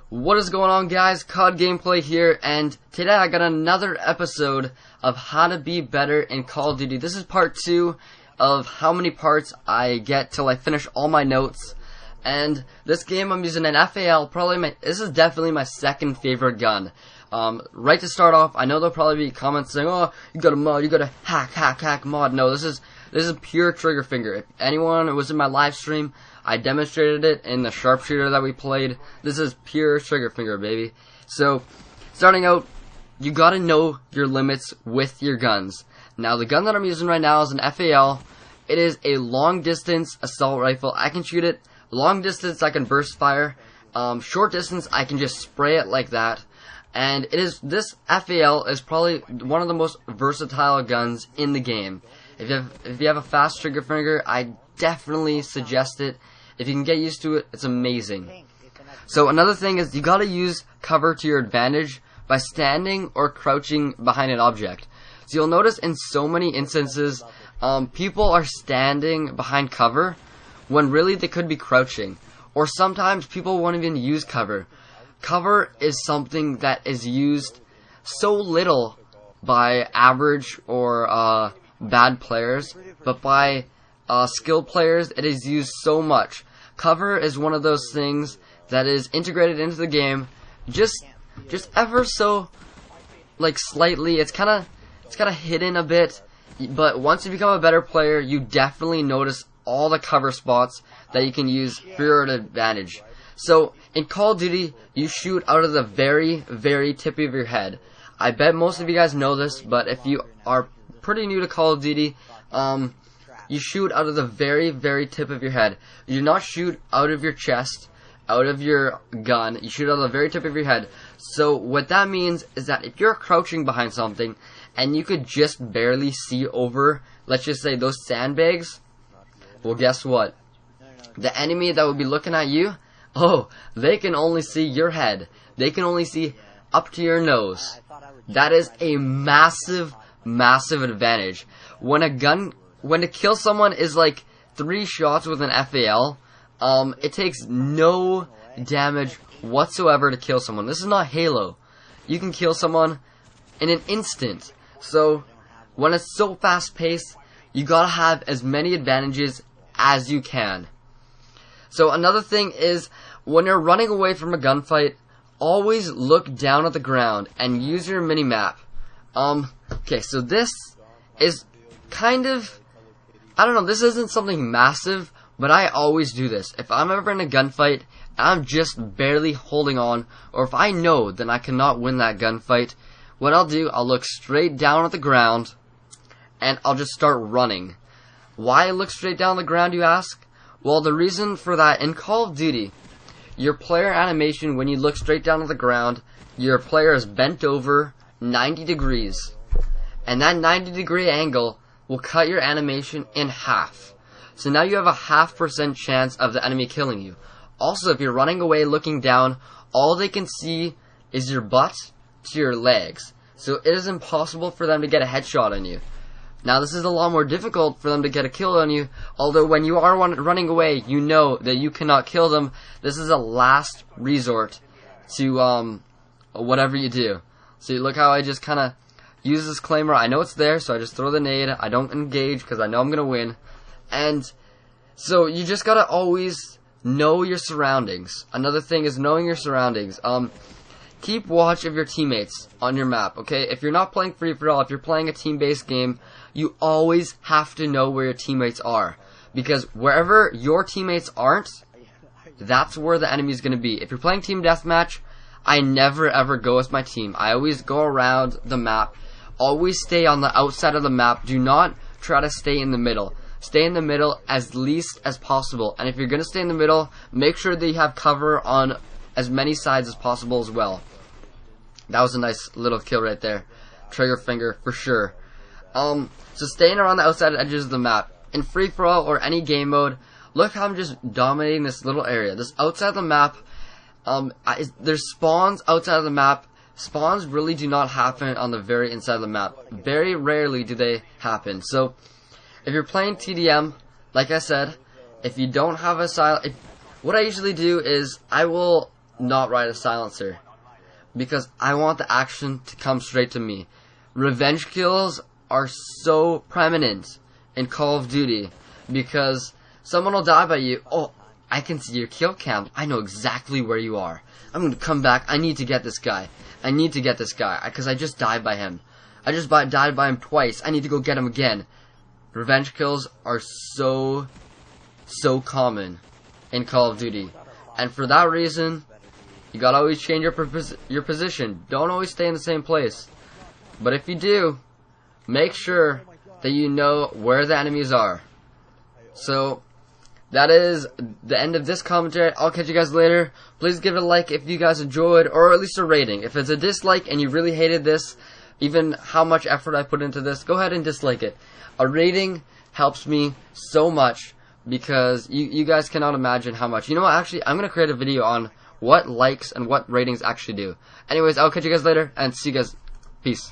What is going on, guys? COD Gameplay here, and today I got another episode of how to be better in Call of Duty. This is part 2 of how many parts I get till I finish all my notes. And this game I'm using an FAL, this is definitely my second favorite gun. Right to start off, I know there'll probably be comments saying, oh, you got a mod, you got a hack mod. No, this is pure trigger finger. If anyone was in my live stream, I demonstrated it in the sharpshooter that we played. This is pure trigger finger, baby. So, starting out, you gotta know your limits with your guns. Now, the gun that I'm using right now is an FAL. It is a long distance assault rifle. I can shoot it long distance, I can burst fire. Short distance, I can just spray it like that. And this FAL is probably one of the most versatile guns in the game. If you have a fast trigger finger, I definitely suggest it. If you can get used to it, it's amazing. So another thing is you gotta use cover to your advantage by standing or crouching behind an object. So you'll notice in so many instances, people are standing behind cover when really they could be crouching. Or sometimes people won't even use cover. Cover is something that is used so little by average or bad players, but by skilled players it is used so much. Cover is one of those things that is integrated into the game just ever so, like, slightly. It's kind of hidden a bit, but once you become a better player, you definitely notice all the cover spots that you can use for your advantage. So in Call of Duty, you shoot out of the very, very tip of your head. I bet most of you guys know this, but if you are pretty new to Call of Duty, you shoot out of the very, very tip of your head. You do not shoot out of your chest, out of your gun. You shoot out of the very tip of your head. So what that means is that if you're crouching behind something and you could just barely see over, let's just say, those sandbags, well, guess what? The enemy that will be looking at you, oh, they can only see your head. They can only see up to your nose. That is a massive, massive advantage. When to kill someone is like 3 shots with an FAL, it takes no damage whatsoever to kill someone. This is not Halo. You can kill someone in an instant. So, when it's so fast paced, you gotta have as many advantages as you can. So another thing is, when you're running away from a gunfight, always look down at the ground and use your mini-map. Okay, so this is kind of, I don't know, this isn't something massive, but I always do this. If I'm ever in a gunfight, I'm just barely holding on, or if I know that I cannot win that gunfight, what I'll do, I'll look straight down at the ground, and I'll just start running. Why look straight down the ground, you ask? Well, the reason for that, in Call of Duty, your player animation, when you look straight down at the ground, your player is bent over 90 degrees. And that 90-degree angle will cut your animation in half. So now you have a 0.5% chance of the enemy killing you. Also, if you're running away looking down, all they can see is your butt to your legs. So it is impossible for them to get a headshot on you. Now, this is a lot more difficult for them to get a kill on you, although when you are running away, you know that you cannot kill them. This is a last resort to whatever you do. So look how I just kind of use this claymore. I know it's there, so I just throw the nade. I don't engage because I know I'm going to win. And so you just got to always know your surroundings. Another thing is knowing your surroundings. Keep watch of your teammates on your map, okay? If you're not playing free-for-all, if you're playing a team-based game, you always have to know where your teammates are. Because wherever your teammates aren't, that's where the enemy's going to be. If you're playing team deathmatch, I never ever go with my team. I always go around the map. Always stay on the outside of the map. Do not try to stay in the middle. Stay in the middle as least as possible. And if you're going to stay in the middle, make sure that you have cover on as many sides as possible as well. That was a nice little kill right there. Trigger finger for sure. So staying around the outside edges of the map. In free-for-all or any game mode, look how I'm just dominating this little area. This outside of the map, there's spawns outside of the map. Spawns really do not happen on the very inside of the map. Very rarely do they happen. So, if you're playing TDM, like I said, if you don't have a silent, what I usually do is I will not write a silencer, because I want the action to come straight to me. Revenge kills are so prominent in Call of Duty, because someone will die by you. Oh, I can see your kill cam. I know exactly where you are. I'm going to come back. I need to get this guy. I need to get this guy, because I just died by him. I just died by him twice. I need to go get him again. Revenge kills are so common in Call of Duty. And for that reason, you gotta always change your position. Don't always stay in the same place. But if you do, make sure that you know where the enemies are. So, that is the end of this commentary. I'll catch you guys later. Please give it a like if you guys enjoyed, or at least a rating. If it's a dislike and you really hated this, even how much effort I put into this, go ahead and dislike it. A rating helps me so much, because you guys cannot imagine how much. You know what, actually, I'm going to create a video on what likes and what ratings actually do. Anyways, I'll catch you guys later, and see you guys. Peace.